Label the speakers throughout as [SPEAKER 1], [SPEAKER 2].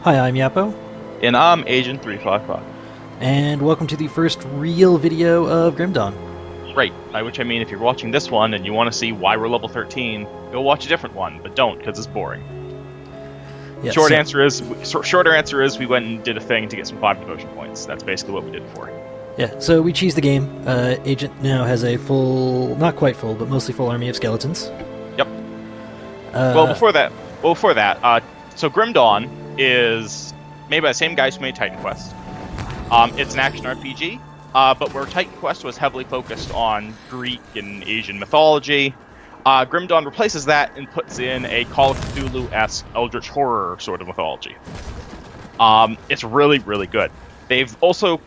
[SPEAKER 1] Hi, I'm Yapo,
[SPEAKER 2] And I'm Agent 355.
[SPEAKER 1] and welcome to the first real video of Grim Dawn.
[SPEAKER 2] Right, by which I mean if you're watching this one and you want to see why we're level 13, go watch a different one, but don't, because it's boring.
[SPEAKER 1] Yeah,
[SPEAKER 2] Shorter answer is we went and did a thing to get some 5 devotion points. That's basically what we did before.
[SPEAKER 1] Yeah, so we cheesed the game. Agent now has a full, not quite full, but mostly full army of skeletons.
[SPEAKER 2] Yep. Before that, so Grim Dawn is made by the same guys who made Titan Quest. It's an action RPG, but where Titan Quest was heavily focused on Greek and Asian mythology, Grim Dawn replaces that and puts in a Call of Cthulhu-esque eldritch horror sort of mythology. It's really, really good. They've also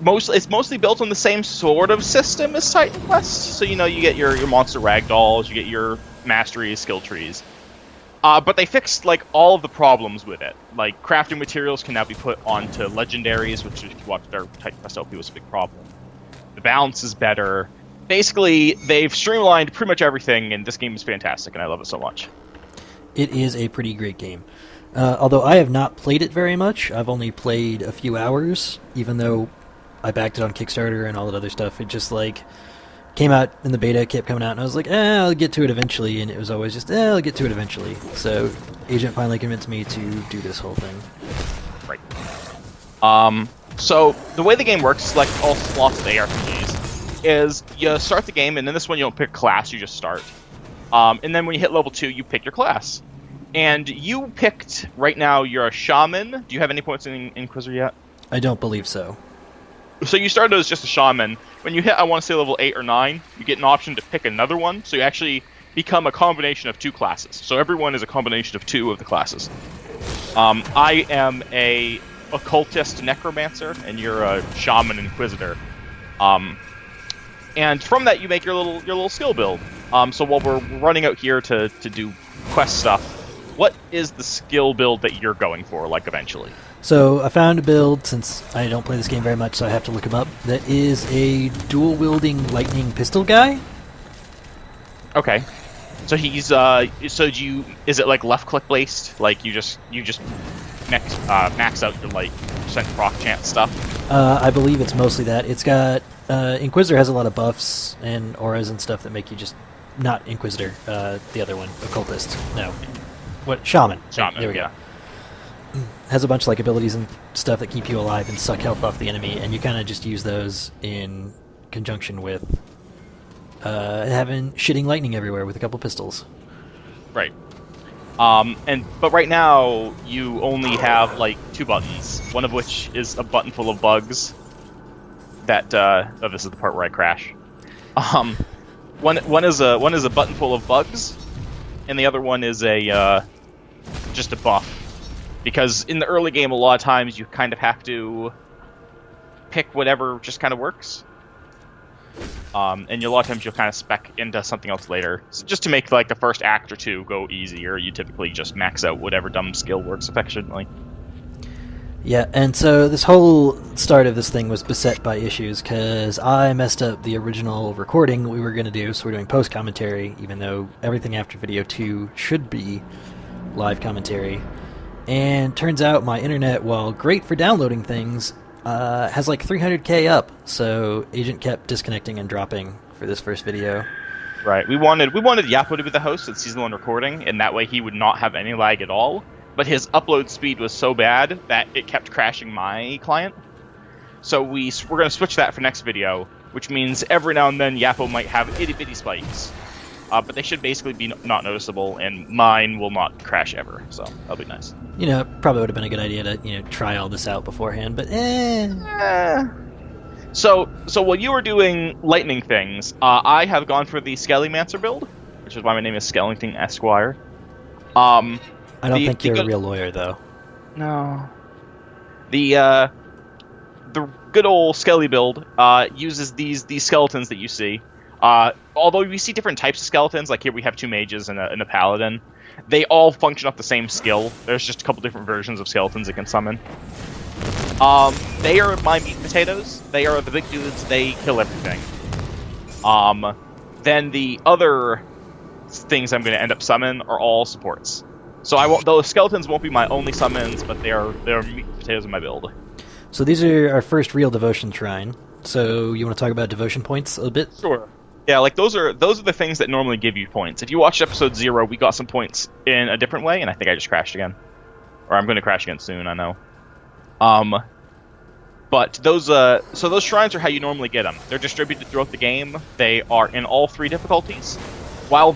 [SPEAKER 2] it's mostly built on the same sort of system as Titan Quest. So, you get your monster ragdolls, you get your masteries, skill trees. But they fixed, all of the problems with it. Like, crafting materials can now be put onto legendaries, which, if you watch their Titan Quest LP, was a big problem. The balance is better. Basically, they've streamlined pretty much everything, and this game is fantastic, and I love it so much.
[SPEAKER 1] It is a pretty great game. Although I have not played it very much, I've only played a few hours, even though I backed it on Kickstarter and all that other stuff. It just, came out in the beta, kept coming out, and I was like, I'll get to it eventually, and it was always just, I'll get to it eventually. So, Agent finally convinced me to do this whole thing.
[SPEAKER 2] Right. So, the way the game works, like lots of ARPGs, is you start the game, and in this one you don't pick a class, you just start. And then when you hit level 2, you pick your class. And you picked, right now, you're a shaman. Do you have any points in Inquisitor yet?
[SPEAKER 1] I don't believe so.
[SPEAKER 2] So you started as just a shaman. When you hit, I want to say, level 8 or 9, you get an option to pick another one, so you actually become a combination of 2 classes. So everyone is a combination of 2 of the classes. I am a occultist necromancer, and you're a shaman inquisitor. And from that, you make your little skill build. So while we're running out here to do quest stuff, what is the skill build that you're going for, eventually?
[SPEAKER 1] So I found a build, since I don't play this game very much, so I have to look him up, that is a dual-wielding lightning pistol guy.
[SPEAKER 2] Okay. So he's, is it, left-click based? You just max out your, percent proc chance stuff?
[SPEAKER 1] I believe it's mostly that. It's got, Inquisitor has a lot of buffs and auras and stuff that make you just, not Inquisitor, the other one, Occultist, no. What? Shaman.
[SPEAKER 2] Shaman,
[SPEAKER 1] there we
[SPEAKER 2] yeah.
[SPEAKER 1] go. Has a bunch of abilities and stuff that keep you alive and suck health off the enemy, and you kind of just use those in conjunction with having shitting lightning everywhere with a couple pistols.
[SPEAKER 2] Right. But right now you only have 2 buttons, one of which is a button full of bugs. That this is the part where I crash. One is a button full of bugs, and the other one is just a buff. Because in the early game, a lot of times you kind of have to pick whatever just kind of works. And a lot of times you'll kind of spec into something else later. So just to make the first act or 2 go easier, you typically just max out whatever dumb skill works effectively.
[SPEAKER 1] Yeah, and so this whole start of this thing was beset by issues, because I messed up the original recording we were going to do, so we're doing post-commentary, even though everything after video 2 should be live commentary. And turns out my internet, while great for downloading things, has 300k up, so Agent kept disconnecting and dropping for this first video.
[SPEAKER 2] Right, we wanted Yapo to be the host at Season 1 recording, and that way he would not have any lag at all, but his upload speed was so bad that it kept crashing my client. So we're going to switch that for next video, which means every now and then Yapo might have itty-bitty spikes. But they should basically be not noticeable, and mine will not crash ever, so that'll be nice.
[SPEAKER 1] Probably would have been a good idea to, try all this out beforehand, but
[SPEAKER 2] So while you were doing lightning things, I have gone for the Skellymancer build, which is why my name is Skellington Esquire.
[SPEAKER 1] I don't think you're a real lawyer, though.
[SPEAKER 2] No. The good old Skelly build uses these skeletons that you see. Although we see different types of skeletons, like here we have 2 mages and a paladin, they all function off the same skill. There's just a couple different versions of skeletons that can summon. They are my meat potatoes. They are the big dudes. They kill everything. Then the other things I'm going to end up summon are all supports. So those skeletons won't be my only summons, but they're meat and potatoes in my build.
[SPEAKER 1] So these are our first real devotion shrine. So you want to talk about devotion points a bit?
[SPEAKER 2] Sure. Yeah, like those are the things that normally give you points. If you watched episode 0, we got some points in a different way, and I think I just crashed again. Or I'm going to crash again soon, I know. But those shrines are how you normally get them. They're distributed throughout the game. They are in all 3 difficulties. While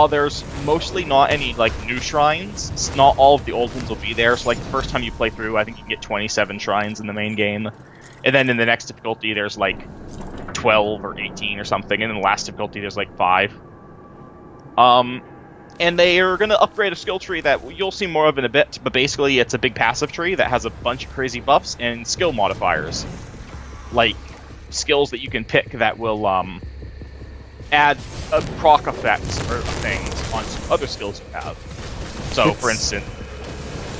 [SPEAKER 2] there's mostly not any like new shrines, not all of the old ones will be there. So like the first time you play through, I think you can get 27 shrines in the main game. And then in the next difficulty, there's like 12 or 18 or something. And in the last difficulty, there's like 5. And they are going to upgrade a skill tree that you'll see more of in a bit. But basically, it's a big passive tree that has a bunch of crazy buffs and skill modifiers. Like skills that you can pick that will add proc effects or things on some other skills you have. So, for instance,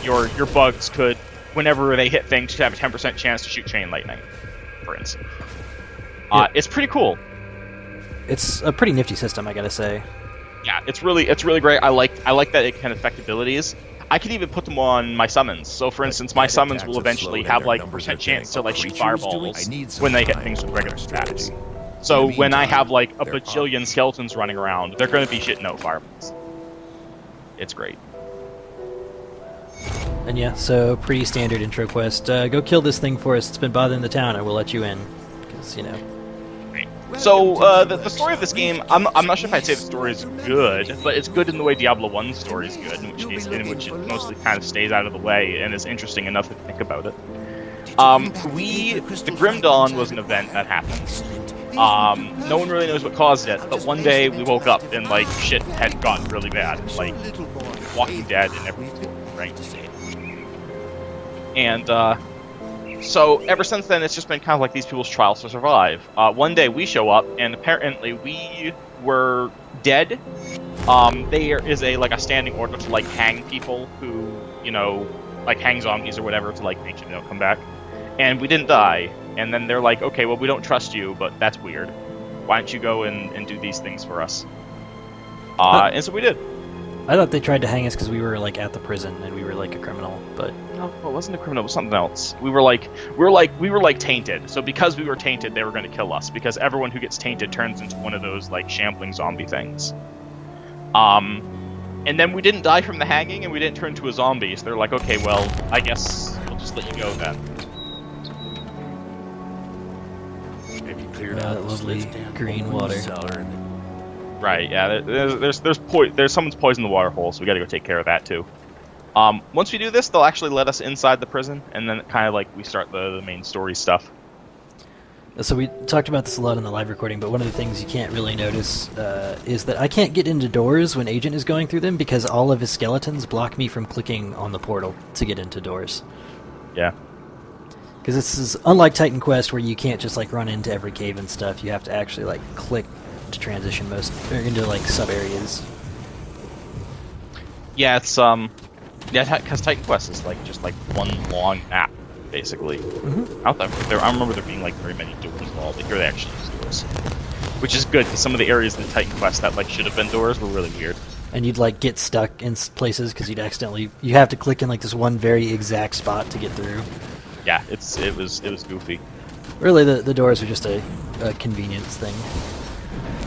[SPEAKER 2] your bugs could, whenever they hit things, should have a 10% chance to shoot chain lightning, for instance. It's pretty cool.
[SPEAKER 1] It's a pretty nifty system, I gotta say.
[SPEAKER 2] Yeah, it's really great. I like that it can affect abilities. I can even put them on my summons. So, for instance, my summons will eventually have like a percent chance to like shoot fireballs when they hit things with regular attacks. So when I have like a bajillion skeletons running around, they're going to be shitting out fireballs. It's great.
[SPEAKER 1] And yeah, so pretty standard intro quest. Go kill this thing for us. It's been bothering the town. I will let you in. Because, you know.
[SPEAKER 2] So, the story of this game, I'm not sure if I'd say the story is good, but it's good in the way Diablo 1's story is good, in which it mostly kind of stays out of the way and is interesting enough to think about it. The Grim Dawn was an event that happened. No one really knows what caused it, but one day we woke up and, like, shit had gotten really bad. Like, Walking Dead and everything, right? And, so ever since then, it's just been kind of like these people's trials to survive. One day we show up, and apparently we were dead. There is a standing order to, like, hang people who, you know, like, hang zombies or whatever to, like, make sure they don't come back. And we didn't die. And then they're like, okay, well, we don't trust you, but that's weird. Why don't you go and do these things for us? And so we did.
[SPEAKER 1] I thought they tried to hang us because we were, like, at the prison and we were, like, a criminal, but...
[SPEAKER 2] No, it wasn't a criminal, it was something else. We were tainted. So because we were tainted, they were going to kill us, because everyone who gets tainted turns into one of those, like, shambling zombie things. And then we didn't die from the hanging, and we didn't turn into a zombie, so they're like, okay, well, I guess we'll just let you go then.
[SPEAKER 1] That lovely green water.
[SPEAKER 2] Right, yeah, there's someone's poisoned the water hole, so we gotta go take care of that too. Once we do this, they'll actually let us inside the prison, and then kind of like we start the main story stuff.
[SPEAKER 1] So we talked about this a lot in the live recording, but one of the things you can't really notice is that I can't get into doors when Agent is going through them because all of his skeletons block me from clicking on the portal to get into doors.
[SPEAKER 2] Yeah.
[SPEAKER 1] Because this is unlike Titan Quest, where you can't just like run into every cave and stuff. You have to actually like click to transition into like sub areas.
[SPEAKER 2] Yeah, it's because Titan Quest is like just like one long map basically. Mm-hmm. I remember there being like very many doors involved, but here they actually use doors, which is good because some of the areas in Titan Quest that like should have been doors were really weird.
[SPEAKER 1] And you'd like get stuck in places because you have to click in like this one very exact spot to get through.
[SPEAKER 2] Yeah, it was goofy.
[SPEAKER 1] Really, the doors are just a convenience thing.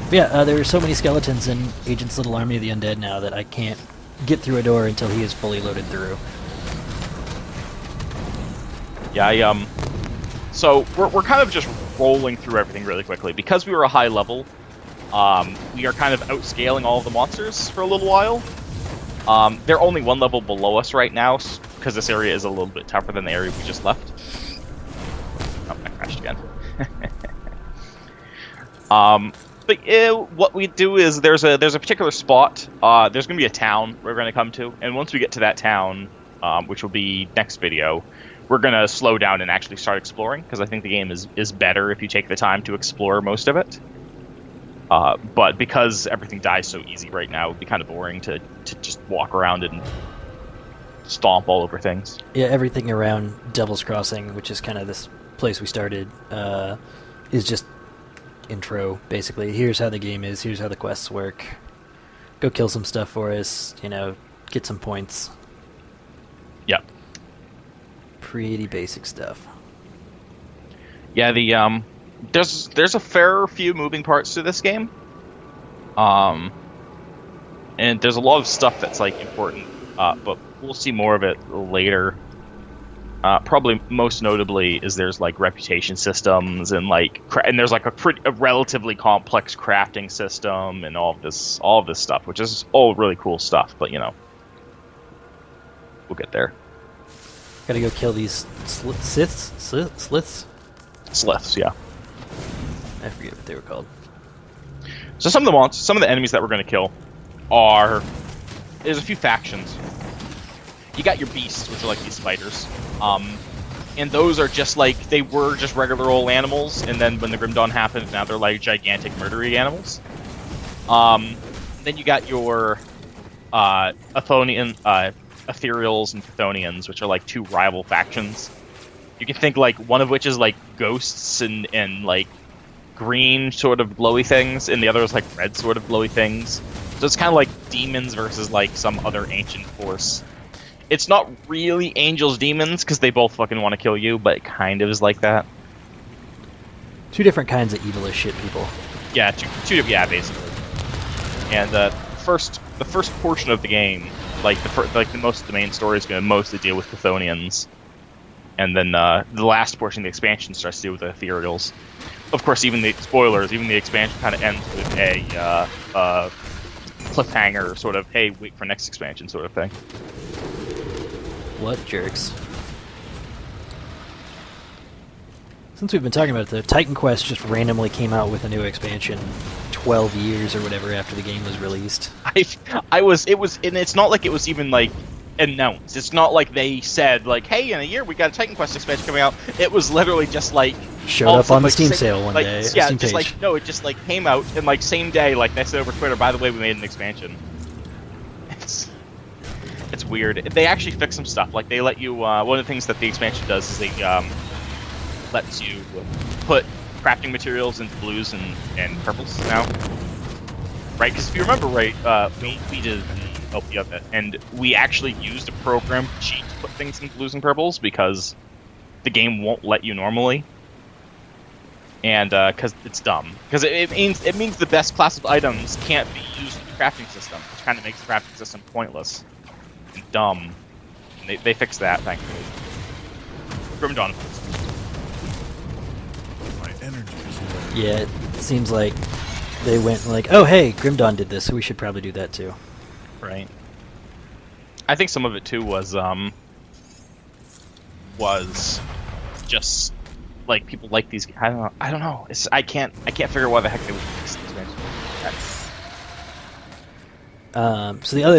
[SPEAKER 1] But yeah, there are so many skeletons in Agent's Little Army of the Undead now that I can't get through a door until he is fully loaded through.
[SPEAKER 2] Yeah, so we're kind of just rolling through everything really quickly because we were a high level. We are kind of outscaling all of the monsters for a little while. They're only one level below us right now, because this area is a little bit tougher than the area we just left. Oh, I crashed again. But what we do is there's a particular spot. There's going to be a town we're going to come to, and once we get to that town, which will be next video, we're going to slow down and actually start exploring, because I think the game is better if you take the time to explore most of it. But because everything dies so easy right now, it would be kind of boring to just walk around and stomp all over things.
[SPEAKER 1] Yeah, everything around Devil's Crossing, which is kind of this place we started, is just intro, basically. Here's how the game is, here's how the quests work. Go kill some stuff for us, you know, get some points.
[SPEAKER 2] Yep.
[SPEAKER 1] Pretty basic stuff.
[SPEAKER 2] Yeah, there's a fair few moving parts to this game. And there's a lot of stuff that's like important, but we'll see more of it later. Probably most notably is there's like reputation systems and like and there's like a relatively complex crafting system and all of this stuff, which is all really cool stuff. But you know, we'll get there.
[SPEAKER 1] Gotta go kill these sliths.
[SPEAKER 2] Sliths, yeah.
[SPEAKER 1] I forget what they were called.
[SPEAKER 2] So some of the enemies that we're going to kill there's a few factions. You got your beasts, which are like these spiders, and those are just like they were just regular old animals, and then when the Grim Dawn happened, now they're like gigantic murdery animals. Then you got your Ethereals and Chthonians, which are like two rival factions. You can think like one of which is like ghosts and like green sort of glowy things, and the other is like red sort of glowy things. So it's kind of like demons versus like some other ancient force. It's not really angels demons because they both fucking want to kill you, but it kind of is like that.
[SPEAKER 1] Two different kinds of evil as shit people.
[SPEAKER 2] Yeah, yeah, basically. And the first portion of the game, the main story is going to mostly deal with Chthonians, and then the last portion of the expansion starts to deal with the Ethereals. Of course, even the expansion kind of ends with a cliffhanger, sort of, hey, wait for next expansion, sort of thing.
[SPEAKER 1] What jerks. Since we've been talking about it, the Titan Quest just randomly came out with a new expansion 12 years or whatever after the game was released.
[SPEAKER 2] And it's not like it was even, like, announced. It's not like they said, like, hey, in a year we got a Titan Quest expansion coming out. It was literally just, like...
[SPEAKER 1] Showed up on the Steam sale one day.
[SPEAKER 2] Yeah,
[SPEAKER 1] Steam
[SPEAKER 2] just
[SPEAKER 1] page.
[SPEAKER 2] it just, like, came out, and, like, same day, like, they said over Twitter, by the way, we made an expansion. It's weird. They actually fix some stuff. Like, they let you, one of the things that the expansion does is they, lets you put crafting materials into blues and purples now. Right? Because if you remember right, we did LP of it, and we actually used a program to cheat to put things in blues and purples because the game won't let you normally. And, because it's dumb. Because it means the best class of items can't be used in the crafting system, which kind of makes the crafting system pointless. Dumb. They fixed that, thankfully. Grim Dawn.
[SPEAKER 3] My energy is low.
[SPEAKER 1] Yeah, it seems like they went like, oh hey, Grim Dawn did this, so we should probably do that too.
[SPEAKER 2] Right. I think some of it too was just like people like these. I don't know. I can't figure out why the heck they would fix this expansion.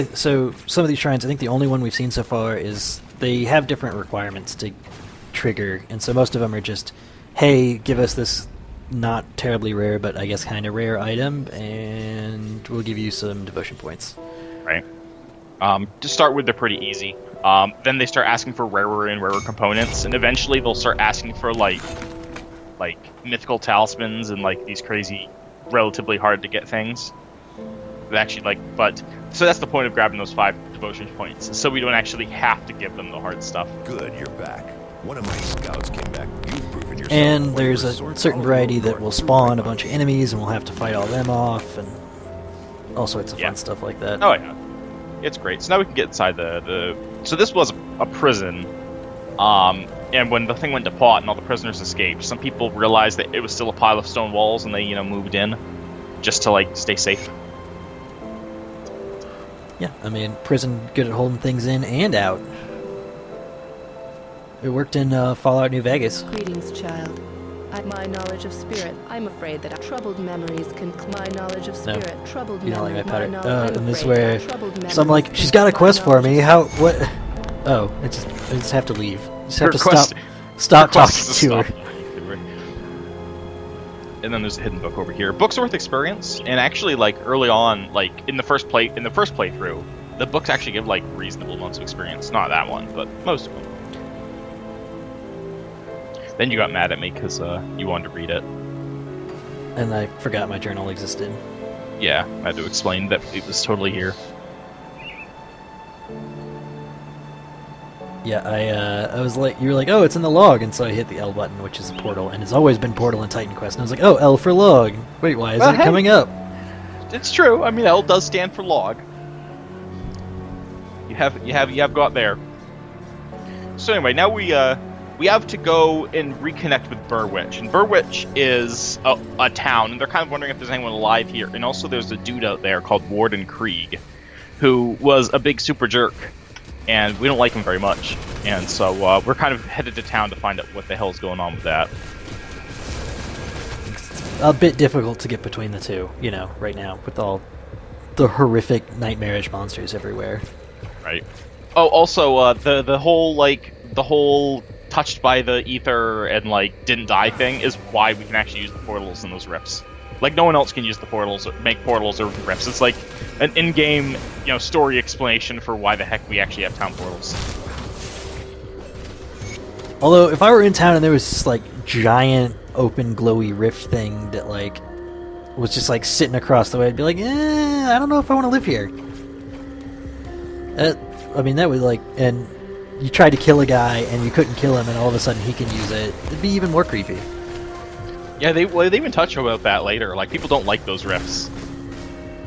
[SPEAKER 1] So some of these shrines, I think the only one we've seen so far is they have different requirements to trigger, and so most of them are just, hey, give us this not terribly rare, but I guess kind of rare item, and we'll give you some devotion points.
[SPEAKER 2] Right. To start with, they're pretty easy. Then they start asking for rarer and rarer components, and eventually they'll start asking for like mythical talismans and like these crazy, relatively hard to get things. So that's the point of grabbing those 5 devotion points, so we don't actually have to give them the hard stuff.
[SPEAKER 3] Good, you're back. One of my scouts came back. You've proven yourself.
[SPEAKER 1] And there's a certain variety that will spawn a bunch of enemies, and we'll have to fight all them off, and all sorts of fun stuff like that.
[SPEAKER 2] Oh yeah, it's great. So now we can get inside the. So this was a prison, and when the thing went to pot and all the prisoners escaped, some people realized that it was still a pile of stone walls, and they moved in, just to like stay safe.
[SPEAKER 1] Yeah, I mean, prison good at holding things in and out. It worked in Fallout New Vegas.
[SPEAKER 4] Greetings, child. My knowledge of spirit. I'm afraid that troubled memories can. My knowledge of spirit.
[SPEAKER 1] No,
[SPEAKER 4] troubled
[SPEAKER 1] you don't like
[SPEAKER 4] memories.
[SPEAKER 1] my pattern. And this is where. So I'm like, she's got a quest for me. How? What? Oh, I just have to leave. Just have to stop talking to her.
[SPEAKER 2] And then there's a hidden book over here. Books are worth experience, and actually, like early on, like in the first playthrough, the books actually give like reasonable amounts of experience. Not that one, but most of them. Then you got mad at me because you wanted to read it.
[SPEAKER 1] And I forgot my journal existed.
[SPEAKER 2] Yeah, I had to explain that it was totally here.
[SPEAKER 1] Yeah, I was like, you were like, oh, it's in the log, and so I hit the L button, which is a portal, and it's always been portal in Titan Quest, and I was like, oh, L for log. Wait, why isn't it coming up?
[SPEAKER 2] It's true. I mean, L does stand for log. You have got there. So anyway, now we have to go and reconnect with Burwitch, and Burwitch is a town, and they're kind of wondering if there's anyone alive here. And also, there's a dude out there called Warden Krieg, who was a big super jerk. And we don't like him very much, and so we're kind of headed to town to find out what the hell's going on with that.
[SPEAKER 1] It's a bit difficult to get between the two, you know, right now, with all the horrific nightmarish monsters everywhere.
[SPEAKER 2] Right. Oh, also, the whole touched by the ether and, like, didn't die thing is why we can actually use the portals in those rifts. Like, no one else can use the portals, or make portals or rifts. It's like an in-game, story explanation for why the heck we actually have town portals.
[SPEAKER 1] Although, if I were in town and there was this, like, giant, open, glowy rift thing that, like, was just, like, sitting across the way, I'd be like, I don't know if I want to live here. I mean, that would, like, and you tried to kill a guy and you couldn't kill him and all of a sudden he can use it. It'd be even more creepy.
[SPEAKER 2] Yeah, they even touch about that later. Like, people don't like those rifts.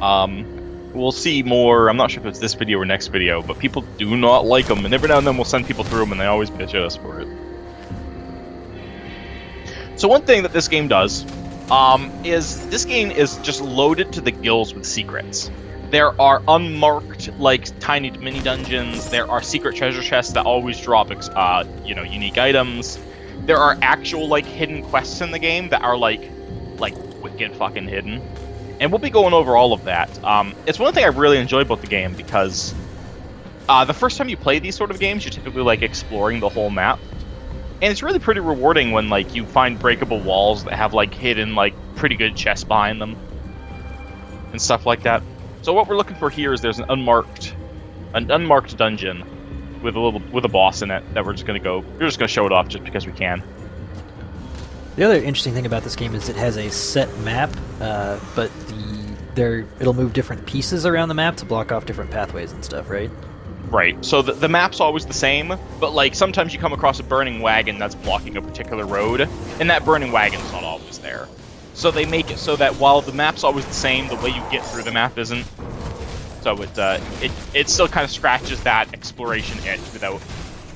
[SPEAKER 2] We'll see more. I'm not sure if it's this video or next video, but people do not like them, and every now and then we'll send people through them, and they always bitch at us for it. So one thing that this game does is this game is just loaded to the gills with secrets. There are unmarked, like, tiny mini dungeons. There are secret treasure chests that always drop, unique items. There are actual, like, hidden quests in the game that are, like wicked fucking hidden. And we'll be going over all of that. It's one thing I really enjoy about the game, because the first time you play these sort of games, you're typically, like, exploring the whole map. And it's really pretty rewarding when, like, you find breakable walls that have, like, hidden, like, pretty good chests behind them. And stuff like that. So what we're looking for here is there's an unmarked dungeon with a boss in it that we're just gonna show it off just because we can.
[SPEAKER 1] The other interesting thing about this game is it has a set map, but it'll move different pieces around the map to block off different pathways and stuff, right?
[SPEAKER 2] Right. So the map's always the same, but, like, sometimes you come across a burning wagon that's blocking a particular road, and that burning wagon's not always there. So they make it so that while the map's always the same, the way you get through the map isn't. So it still kind of scratches that exploration itch without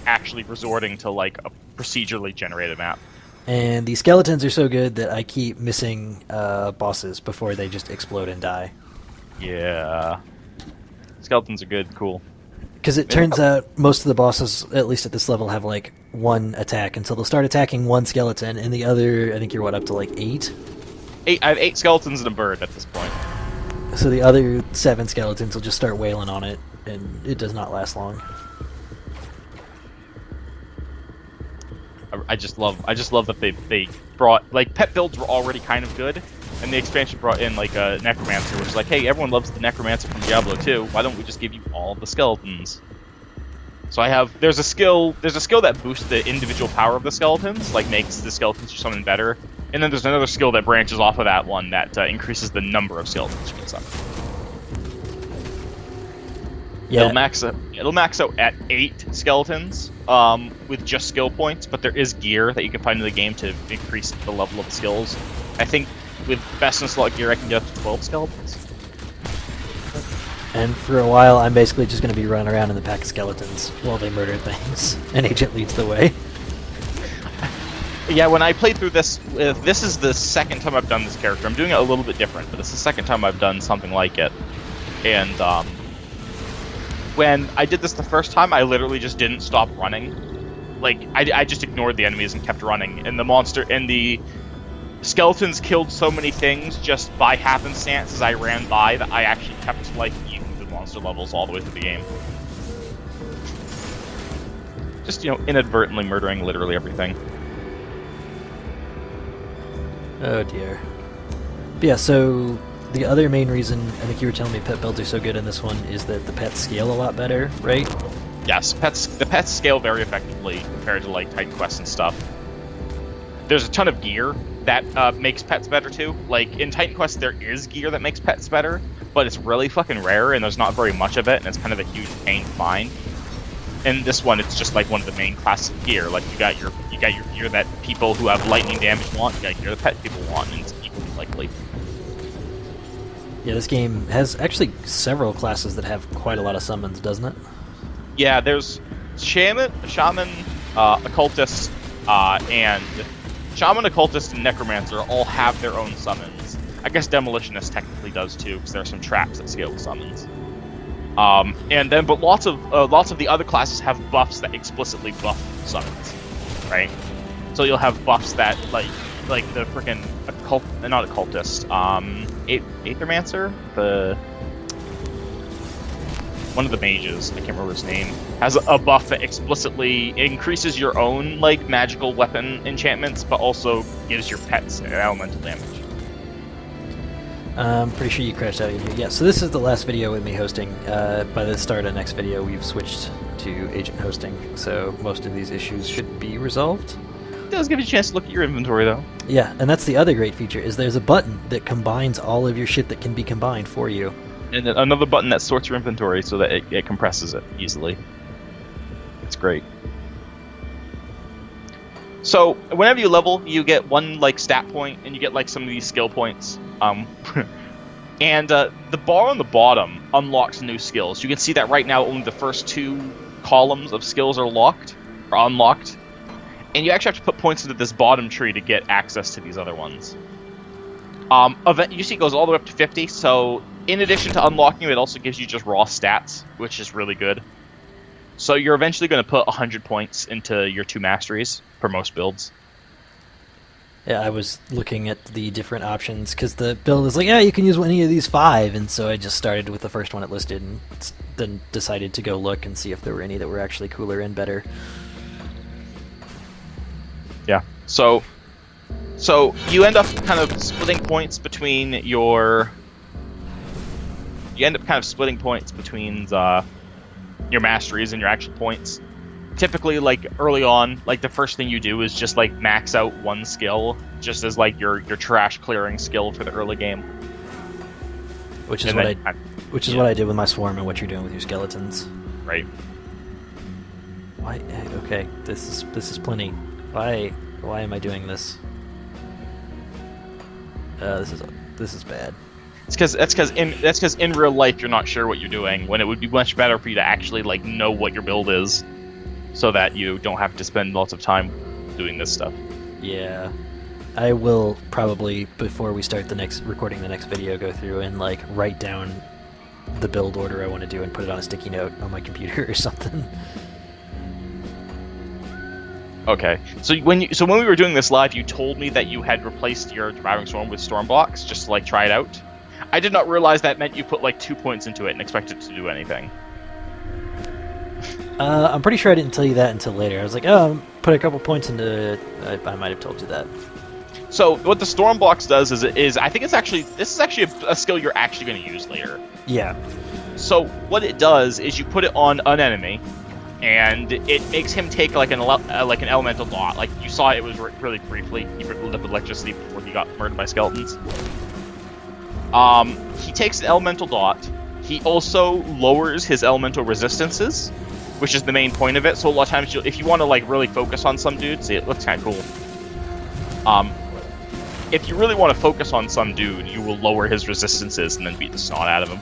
[SPEAKER 2] actually resorting to, like, a procedurally generated map.
[SPEAKER 1] And the skeletons are so good that I keep missing bosses before they just explode and die.
[SPEAKER 2] Yeah. Skeletons are good, cool.
[SPEAKER 1] Because it turns out most of the bosses, at least at this level, have, like, one attack, until they'll start attacking one skeleton, and the other, I think you're, up to, like, 8?
[SPEAKER 2] I have 8 skeletons and a bird at this point.
[SPEAKER 1] So the other 7 skeletons will just start wailing on it, and it does not last long.
[SPEAKER 2] I just love that they brought, like, pet builds were already kind of good, and the expansion brought in, like, a necromancer, which is like, hey, everyone loves the necromancer from Diablo 2. Why don't we just give you all the skeletons? So there's a skill that boosts the individual power of the skeletons, like makes the skeletons do something better, and then there's another skill that branches off of that one that increases the number of skeletons you can summon. Yeah. It'll max out at 8 skeletons with just skill points, but there is gear that you can find in the game to increase the level of the skills. I think with best in slot gear I can get up to 12 skeletons.
[SPEAKER 1] And for a while I'm basically just going to be running around in the pack of skeletons while they murder things, and Agent leads the way.
[SPEAKER 2] Yeah, when I played through this, this is the second time I've done this character. I'm doing it a little bit different, but it's the second time I've done something like it. And when I did this the first time, I literally just didn't stop running. Like, I just ignored the enemies and kept running. And the skeletons killed so many things just by happenstance as I ran by that I actually kept, like, eating the monster levels all the way through the game. Just, inadvertently murdering literally everything.
[SPEAKER 1] Oh dear. But yeah, so the other main reason I think you were telling me pet builds are so good in this one is that the pets scale a lot better, right?
[SPEAKER 2] Yes, the pets scale very effectively compared to, like, Titan Quest and stuff. There's a ton of gear that makes pets better too. Like, in Titan Quest there is gear that makes pets better, but it's really fucking rare and there's not very much of it, and it's kind of a huge pain to find. in this one, it's just like one of the main classes of gear. Like you got your gear that people who have lightning damage want. You got gear that pet people want, and it's equally likely.
[SPEAKER 1] Yeah, this game has actually several classes that have quite a lot of summons, doesn't it?
[SPEAKER 2] Yeah, there's shaman, occultist, and shaman, occultist, and necromancer all have their own summons. I guess demolitionist technically does too, because there are some traps that scale with summons. But lots of the other classes have buffs that explicitly buff summons, right? So you'll have buffs that like the frickin' not occultist, Aethermancer, one of the mages, I can't remember his name, has a buff that explicitly increases your own like magical weapon enchantments, but also gives your pets elemental damage.
[SPEAKER 1] I'm pretty sure you crashed out here. Yeah, so this is the last video with me hosting. By the start of next video, we've switched to agent hosting, so most of these issues should be resolved.
[SPEAKER 2] It does give you a chance to look at your inventory, though.
[SPEAKER 1] Yeah, and that's the other great feature, is there's a button that combines all of your shit that can be combined for you.
[SPEAKER 2] And then another button that sorts your inventory so that it compresses it easily. It's great. So, whenever you level, you get one, like, stat point, and you get, like, some of these skill points. And the bar on the bottom unlocks new skills. You can see that right now only the first 2 columns of skills are unlocked. And you actually have to put points into this bottom tree to get access to these other ones. You see it goes all the way up to 50, so in addition to unlocking it also gives you just raw stats, which is really good. So you're eventually going to put 100 points into your 2 masteries for most builds.
[SPEAKER 1] Yeah, I was looking at the different options, because the build is like, yeah, you can use any of these 5, and so I just started with the first one it listed, and then decided to go look and see if there were any that were actually cooler and better.
[SPEAKER 2] Yeah, so you end up kind of splitting points between your masteries and your action points. Typically, like, early on, like, the first thing you do is just, like, max out one skill, just as, like, your trash clearing skill for the early game.
[SPEAKER 1] Which is what I did with my swarm and what you're doing with your skeletons.
[SPEAKER 2] Right.
[SPEAKER 1] Why? Okay, this is plenty. Why am I doing this? This is bad.
[SPEAKER 2] That's because in real life you're not sure what you're doing, when it would be much better for you to actually, like, know what your build is, so that you don't have to spend lots of time doing this stuff.
[SPEAKER 1] Yeah, I will probably, before we start recording the next video, go through and, like, write down the build order I want to do and put it on a sticky note on my computer or something.
[SPEAKER 2] Okay, so when we were doing this live, you told me that you had replaced your Devouring Storm with Stormbox, just to, like, try it out. I did not realize that meant you put, like, 2 points into it and expected it to do anything.
[SPEAKER 1] I'm pretty sure I didn't tell you that until later. I was like, oh, put a couple points into it. I might have told you that.
[SPEAKER 2] So what the Stormbox does is I think this is actually a skill you're actually going to use later.
[SPEAKER 1] Yeah.
[SPEAKER 2] So what it does is you put it on an enemy, and it makes him take like an elemental dot. Like you saw, it was really briefly. He rippled up with electricity before he got murdered by skeletons. He takes an elemental dot. He also lowers his elemental resistances, which is the main point of it. So a lot of times, if you want to, like, really focus on some dude, see, it looks kind of cool. If you really want to focus on some dude, you will lower his resistances and then beat the snot out of him.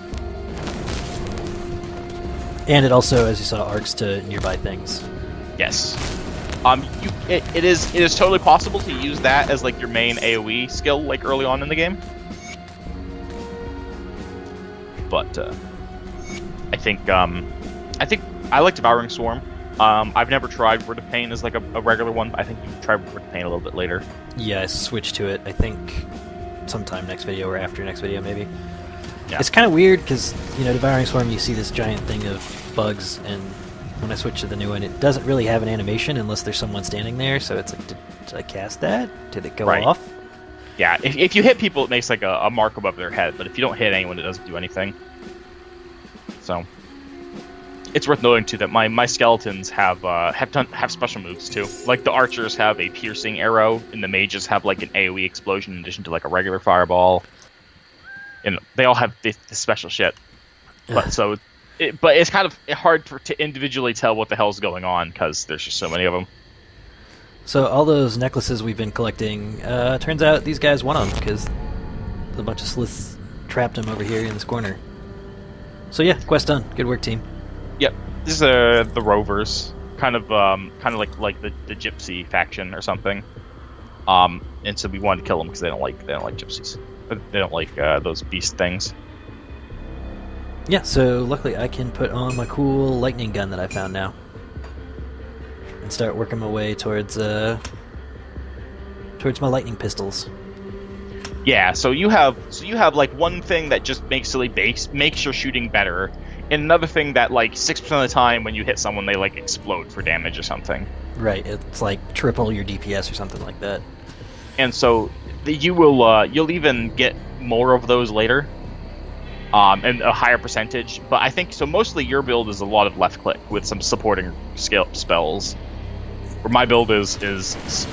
[SPEAKER 1] And it also, as you saw, arcs to nearby things.
[SPEAKER 2] Yes. It is totally possible to use that as, like, your main AoE skill, like, early on in the game. But I think I like Devouring Swarm. I've never tried Word of Pain as, like, a regular one, but I think you can try Word of Pain a little bit later.
[SPEAKER 1] Yeah, I switched to it, I think, sometime next video or after next video, maybe.
[SPEAKER 2] Yeah.
[SPEAKER 1] It's kind of weird, because, Devouring Swarm, you see this giant thing of bugs, and when I switch to the new one, it doesn't really have an animation unless there's someone standing there, so it's like, did I cast that? Did it go off?
[SPEAKER 2] Yeah, if you hit people, it makes, like, a mark above their head, but if you don't hit anyone, it doesn't do anything. So it's worth noting too that my skeletons have special moves too. Like the archers have a piercing arrow, and the mages have, like, an AoE explosion in addition to, like, a regular fireball. And they all have this special shit. But so But it's kind of hard to individually tell what the hell's going on because there's just so many of them.
[SPEAKER 1] So all those necklaces we've been collecting, turns out these guys won them because a bunch of sleuths trapped them over here in this corner. So yeah, quest done. Good work, team.
[SPEAKER 2] Yep, these are the Rovers, kind of like the Gypsy faction or something. And so we wanted to kill them because they don't like gypsies. They don't like those beast things.
[SPEAKER 1] Yeah, so luckily I can put on my cool lightning gun that I found now. And start working my way towards my lightning pistols.
[SPEAKER 2] Yeah, so you have like one thing that just makes your shooting better, and another thing that like 6% of the time when you hit someone they like explode for damage or something.
[SPEAKER 1] Right, it's like triple your DPS or something like that.
[SPEAKER 2] And so you'll even get more of those later, and a higher percentage. But I think so. Mostly your build is a lot of left click with some supporting spells. Where my build is tons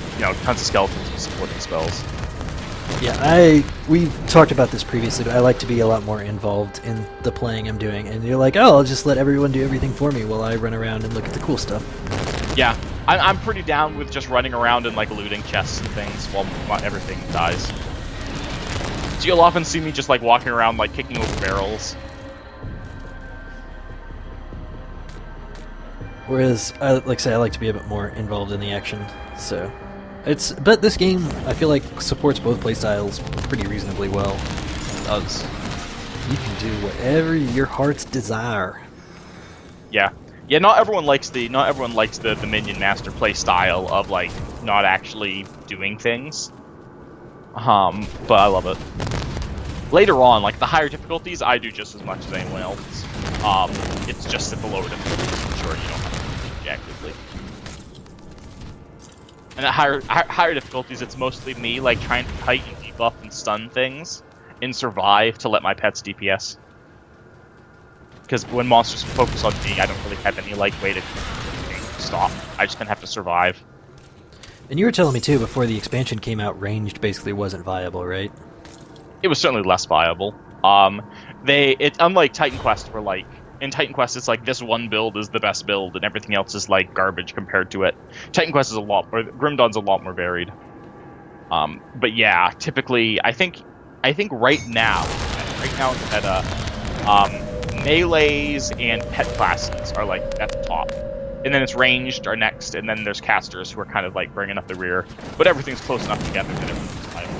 [SPEAKER 2] of skeletons with supporting spells.
[SPEAKER 1] Yeah, we've talked about this previously, but I like to be a lot more involved in the playing I'm doing. And you're like, oh, I'll just let everyone do everything for me while I run around and look at the cool stuff.
[SPEAKER 2] Yeah, I'm pretty down with just running around and like looting chests and things while everything dies. So you'll often see me just like walking around like kicking over barrels.
[SPEAKER 1] Whereas, I like to be a bit more involved in the action. So, but this game I feel like supports both playstyles pretty reasonably well.
[SPEAKER 2] It does.
[SPEAKER 1] You can do whatever your heart's desire.
[SPEAKER 2] Yeah. Yeah, not everyone likes the Minion Master play style of like not actually doing things. But I love it. Later on, like the higher difficulties, I do just as much as anyone else. It's just at the lower difficulties, for sure, you don't have to do actively. And at higher difficulties, it's mostly me like trying to kite and debuff and stun things and survive to let my pets DPS. Because when monsters focus on me, I don't really have any like way to stop. I just kind of have to survive.
[SPEAKER 1] And you were telling me too before the expansion came out, ranged basically wasn't viable, right?
[SPEAKER 2] It was certainly less viable. Unlike Titan Quest, where like in Titan Quest it's like this one build is the best build and everything else is like garbage compared to it. Titan Quest is Grim Dawn's a lot more varied. But yeah, typically I think right now melees and pet classes are like at the top. And then it's ranged are next, and then there's casters who are kind of like bringing up the rear. But everything's close enough together that everything's viable.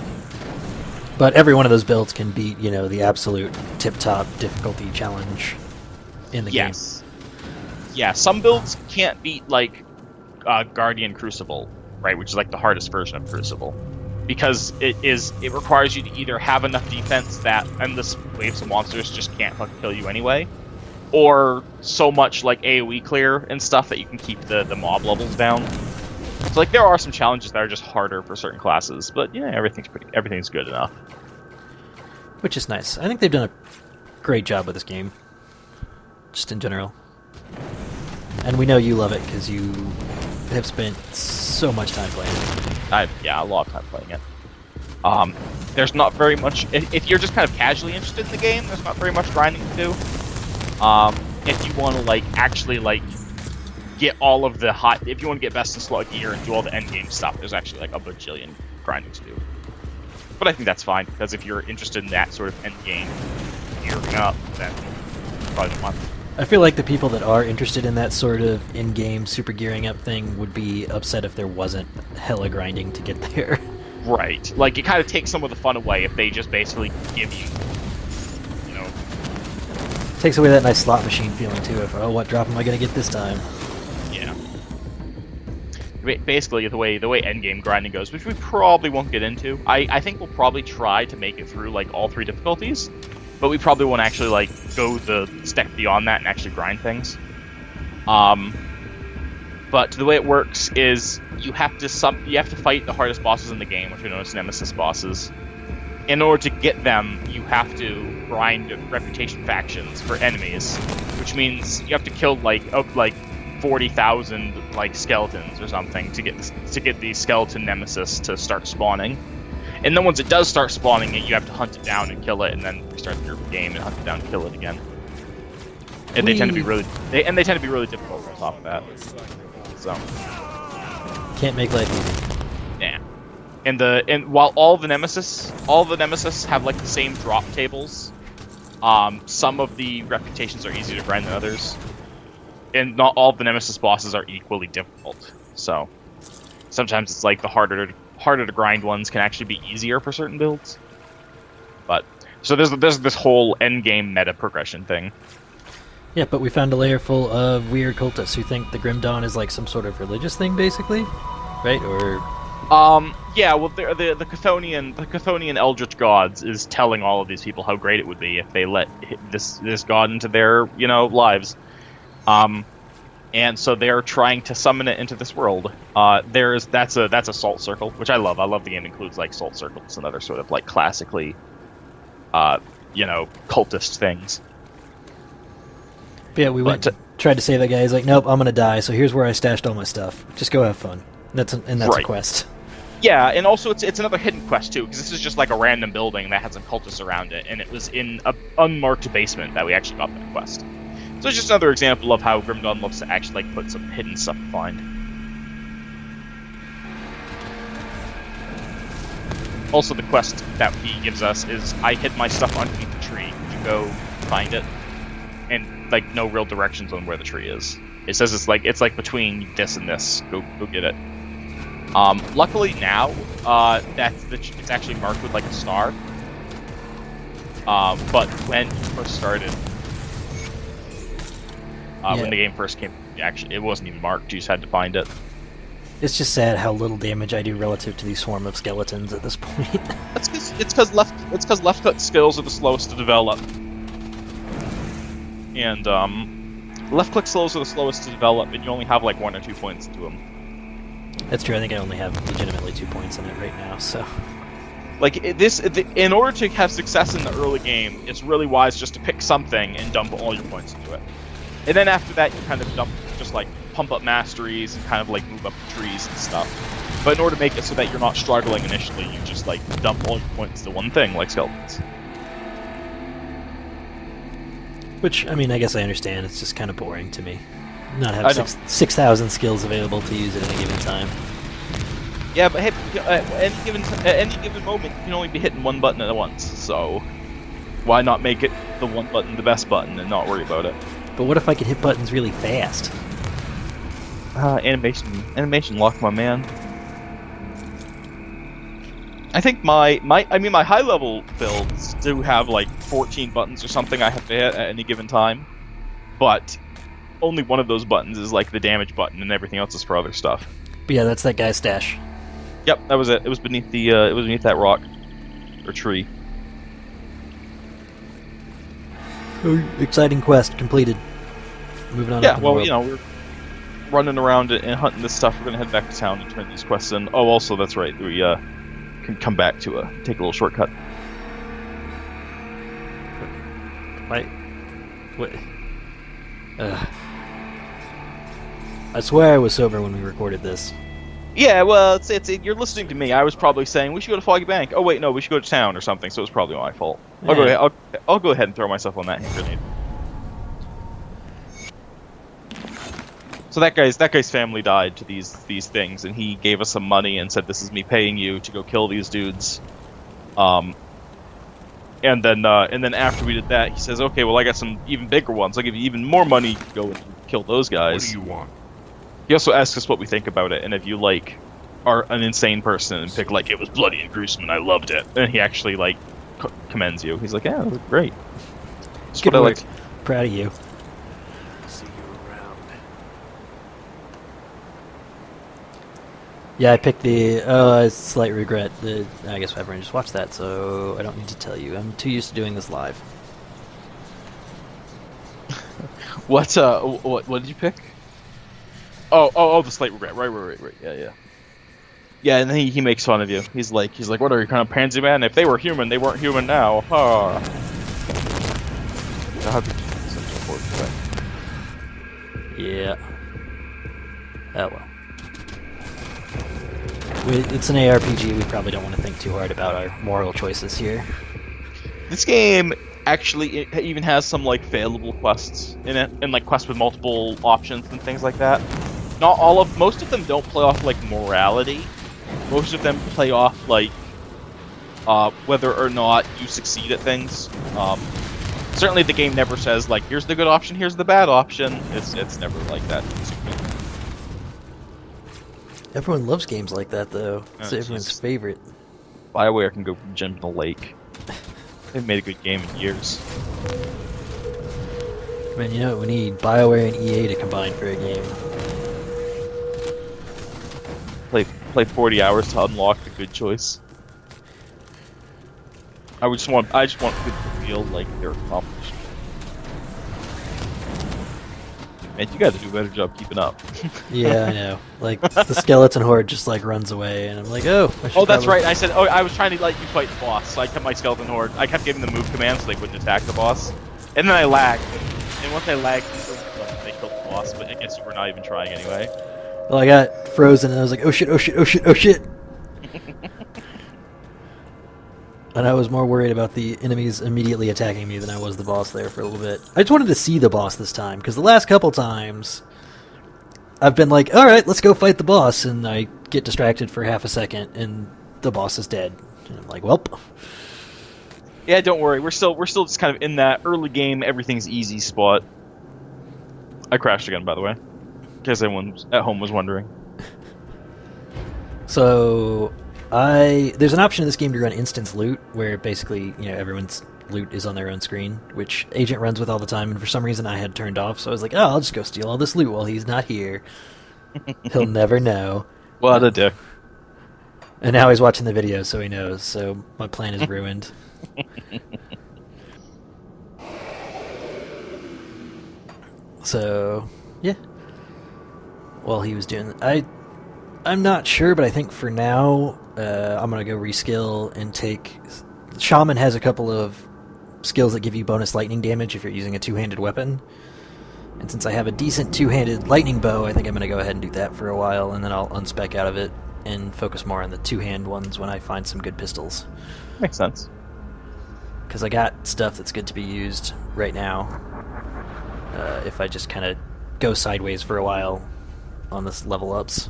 [SPEAKER 1] But every one of those builds can beat, the absolute tip-top difficulty challenge in the game.
[SPEAKER 2] Yeah, some builds can't beat, like, Guardian Crucible, right, which is, like, the hardest version of Crucible. Because it requires you to either have enough defense that endless waves of monsters just can't fucking kill you anyway, or so much, like, AoE clear and stuff that you can keep the mob levels down. So, like, there are some challenges that are just harder for certain classes, but, yeah, everything's good enough.
[SPEAKER 1] Which is nice. I think they've done a great job with this game, just in general. And we know you love it, because you have spent so much time playing it.
[SPEAKER 2] A lot of time playing it. There's not very much... If you're just kind of casually interested in the game, there's not very much grinding to do. If you want to, like, actually, like, get all of the hot... If you want to get best in slot gear and do all the endgame stuff, there's actually, like, a bajillion grinding to do. But I think that's fine, because if you're interested in that sort of endgame gearing up, then probably don't want.
[SPEAKER 1] I feel like the people that are interested in that sort of in-game super gearing up thing would be upset if there wasn't hella grinding to get there.
[SPEAKER 2] Right. Like, it kind of takes some of the fun away if they just basically give you,
[SPEAKER 1] Takes away that nice slot machine feeling, too, of, what drop am I going to get this time?
[SPEAKER 2] Yeah. Basically, the way endgame grinding goes, which we probably won't get into, I think we'll probably try to make it through, like, all 3 difficulties, but we probably won't actually, like, go the step beyond that and actually grind things. But the way it works is you have to fight the hardest bosses in the game, which are known as Nemesis bosses. In order to get them, you have to grind reputation factions for enemies, which means you have to kill like 40,000 like skeletons or something to get the skeleton nemesis to start spawning. And then once it does start spawning, you have to hunt it down and kill it, and then restart your game and hunt it down and kill it again. and they tend to be really they tend to be really difficult on top of that. So
[SPEAKER 1] can't make life easy.
[SPEAKER 2] yeah. And while all the nemesis have like the same drop tables. Some of the reputations are easier to grind than others, and not all the nemesis bosses are equally difficult. So sometimes it's like the harder to grind ones can actually be easier for certain builds. But so there's this whole endgame meta progression thing.
[SPEAKER 1] Yeah, but we found a layer full of weird cultists who think the Grim Dawn is like some sort of religious thing, basically, right? Or
[SPEAKER 2] yeah, well, the Chthonian Eldritch gods is telling all of these people how great it would be if they let this god into their lives, and so they're trying to summon it into this world. That's a Salt Circle, which I love. I love the game includes like Salt Circles and other sort of like classically, cultist things.
[SPEAKER 1] Yeah, we tried to save that guy. He's like, nope, I'm gonna die. So here's where I stashed all my stuff. Just go have fun. That's right. A quest.
[SPEAKER 2] Yeah, and also it's another hidden quest too, because this is just like a random building that had some cultists around it, and it was in an unmarked basement that we actually got that quest. So it's just another example of how Grim Dawn looks to actually like put some hidden stuff to find. Also, the quest that he gives us is I hid my stuff underneath the tree. You go find it, and like no real directions on where the tree is. It says it's like between this and this. Go get it. Luckily now, it's actually marked with like a star. But when you first started, when the game first came, actually it wasn't even marked. You just had to find it.
[SPEAKER 1] It's just sad how little damage I do relative to the swarm of skeletons at this point.
[SPEAKER 2] It's because left click skills are the slowest to develop, and left click skills are the slowest to develop, and you only have like 1 or 2 points into them.
[SPEAKER 1] That's true. I think I only have legitimately 2 points in it right now. So,
[SPEAKER 2] like in order to have success in the early game, it's really wise just to pick something and dump all your points into it. And then after that, you kind of just like pump up masteries and kind of like move up the trees and stuff. But in order to make it so that you're not struggling initially, you just like dump all your points to one thing, like skeletons.
[SPEAKER 1] Which, I mean, I guess I understand. It's just kind of boring to me. Not have 6,000 skills available to use at any given time.
[SPEAKER 2] Yeah, but hey, at any given moment, you can only be hitting one button at once. So why not make it the one button the best button and not worry about it?
[SPEAKER 1] But what if I could hit buttons really fast?
[SPEAKER 2] Animation lock, my man. I think my high level builds do have like 14 buttons or something I have to hit at any given time, but only one of those buttons is like the damage button, and everything else is for other stuff.
[SPEAKER 1] But yeah, that's that guy's stash.
[SPEAKER 2] Yep, that was it. It was beneath that rock or tree.
[SPEAKER 1] Oh, exciting quest completed. Moving on.
[SPEAKER 2] Yeah, well, we're running around and hunting this stuff. We're gonna head back to town and turn these quests in. Oh, also, that's right. We can come back to take a little shortcut.
[SPEAKER 1] What? I swear I was sober when we recorded this.
[SPEAKER 2] Yeah, well, you're listening to me. I was probably saying we should go to Foggy Bank. Oh wait, no, we should go to town or something. So it was probably my fault.
[SPEAKER 1] Yeah.
[SPEAKER 2] I'll go ahead and throw myself on that hand grenade. So that guy's family died to these things, and he gave us some money and said, "This is me paying you to go kill these dudes." And then after we did that, he says, "Okay, well, I got some even bigger ones. I'll give you even more money to go and kill those guys."
[SPEAKER 3] What do you want?
[SPEAKER 2] He also asks us what we think about it, and if you like are an insane person and pick like it was bloody and gruesome and I loved it, and he actually like commends you. He's like, "Yeah, that was great." That's
[SPEAKER 1] Good
[SPEAKER 2] what I
[SPEAKER 1] work.
[SPEAKER 2] like.
[SPEAKER 1] Proud of you.
[SPEAKER 3] See you around.
[SPEAKER 1] Yeah, I picked the slight regret. I guess everyone just watched that, so I don't need to tell you. I'm too used to doing this live.
[SPEAKER 2] What did you pick? Oh, the slight regret. Right. Yeah. Yeah, and then he makes fun of you. He's like, what are you, kind of pansy man? If they were human, they weren't human now. Huh. I hope you're such a poor thing.
[SPEAKER 1] Yeah. Oh well. It's an ARPG. We probably don't want to think too hard about our moral choices here.
[SPEAKER 2] This game actually it even has some like failable quests in it, and like quests with multiple options and things like that. Most of them don't play off like morality. Most of them play off like whether or not you succeed at things. Certainly the game never says like, here's the good option, here's the bad option. It's never like that.
[SPEAKER 1] Everyone loves games like that, though. It's everyone's favorite.
[SPEAKER 2] BioWare can go jump in the lake. They've made a good game in years.
[SPEAKER 1] Man, you know what we need? BioWare and EA to combine for a game.
[SPEAKER 2] Play 40 hours to unlock the good choice. I just want people to feel like they're accomplished. Man, you gotta do a better job keeping up.
[SPEAKER 1] Yeah, I know. Like, the skeleton horde just, like, runs away, and I'm like, oh, I should
[SPEAKER 2] that's
[SPEAKER 1] probably...
[SPEAKER 2] right. I said, I was trying to let you fight the boss, so I kept my skeleton horde. I kept giving them move commands so they wouldn't attack the boss. And then I lagged. And once I lagged, they killed the boss, but I guess you were not even trying anyway.
[SPEAKER 1] Well, I got frozen, and I was like, oh shit, oh shit, oh shit, oh shit! And I was more worried about the enemies immediately attacking me than I was the boss there for a little bit. I just wanted to see the boss this time, because the last couple times, I've been like, alright, let's go fight the boss, and I get distracted for half a second, and the boss is dead. And I'm like, welp.
[SPEAKER 2] Yeah, don't worry, we're still just kind of in that early game, everything's easy spot. I crashed again, by the way, in case anyone at home was wondering.
[SPEAKER 1] So... there's an option in this game to run instance loot, where basically, you know, everyone's loot is on their own screen, which Agent runs with all the time, and for some reason I had turned off, so I was like, oh, I'll just go steal all this loot while he's not here. He'll never know.
[SPEAKER 2] What a dick.
[SPEAKER 1] And now he's watching the video, so he knows, so my plan is ruined. So, yeah. While he was doing... I'm not sure, but I think for now, I'm going to go reskill and take... Shaman has a couple of skills that give you bonus lightning damage if you're using a two-handed weapon. And since I have a decent two-handed lightning bow, I think I'm going to go ahead and do that for a while, and then I'll unspec out of it and focus more on the two-hand ones when I find some good pistols.
[SPEAKER 2] Makes sense.
[SPEAKER 1] Because I got stuff that's good to be used right now. If I just kind of go sideways for a while on this level ups.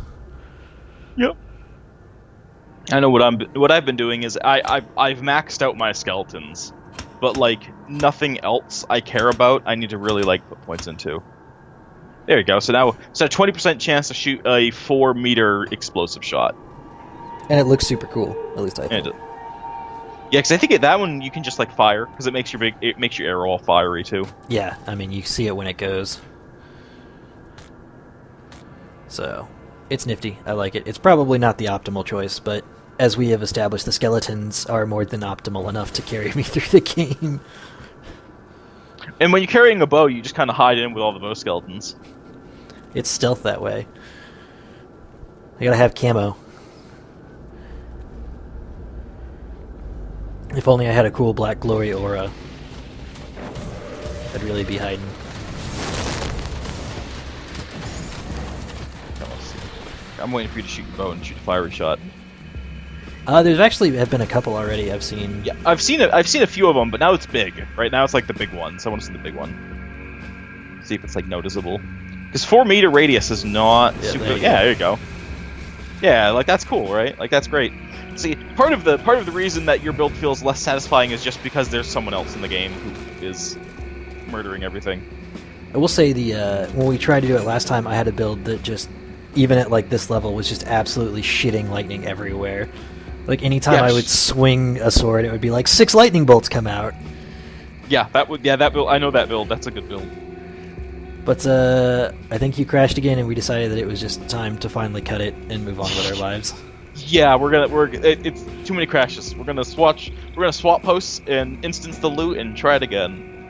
[SPEAKER 2] Yep. I know what I've been doing is I've maxed out my skeletons, but like nothing else I care about. I need to really like put points into. There you go. So now it's a 20% chance to shoot a 4-meter explosive shot,
[SPEAKER 1] and it looks super cool. At least I think.
[SPEAKER 2] Yeah, because I think that one you can just like fire because it makes your arrow all fiery too.
[SPEAKER 1] Yeah, I mean you see it when it goes. So. It's nifty. I like it. It's probably not the optimal choice, but as we have established, the skeletons are more than optimal enough to carry me through the game.
[SPEAKER 2] And when you're carrying a bow, you just kind of hide in with all the bow skeletons.
[SPEAKER 1] It's stealth that way. I gotta have camo. If only I had a cool black glory aura, I'd really be hiding.
[SPEAKER 2] I'm waiting for you to shoot your bow and shoot a fiery shot.
[SPEAKER 1] There's actually have been a couple already I've seen.
[SPEAKER 2] Yeah, I've seen a few of them, but now it's big. Right now it's like the big one, so I want to see the big one. See if it's like noticeable. Because 4-meter radius is not super. There you go. Yeah, like that's cool, right? Like that's great. See, part of the reason that your build feels less satisfying is just because there's someone else in the game who is murdering everything.
[SPEAKER 1] I will say when we tried to do it last time, I had a build that just, even at like this level, was just absolutely shitting lightning everywhere. Like anytime I would swing a sword, it would be like 6 lightning bolts come out.
[SPEAKER 2] Yeah, that build. I know that build. That's a good build.
[SPEAKER 1] But I think you crashed again, and we decided that it was just time to finally cut it and move on with our lives.
[SPEAKER 2] Yeah, it's too many crashes. We're gonna swap posts and instance the loot and try it again.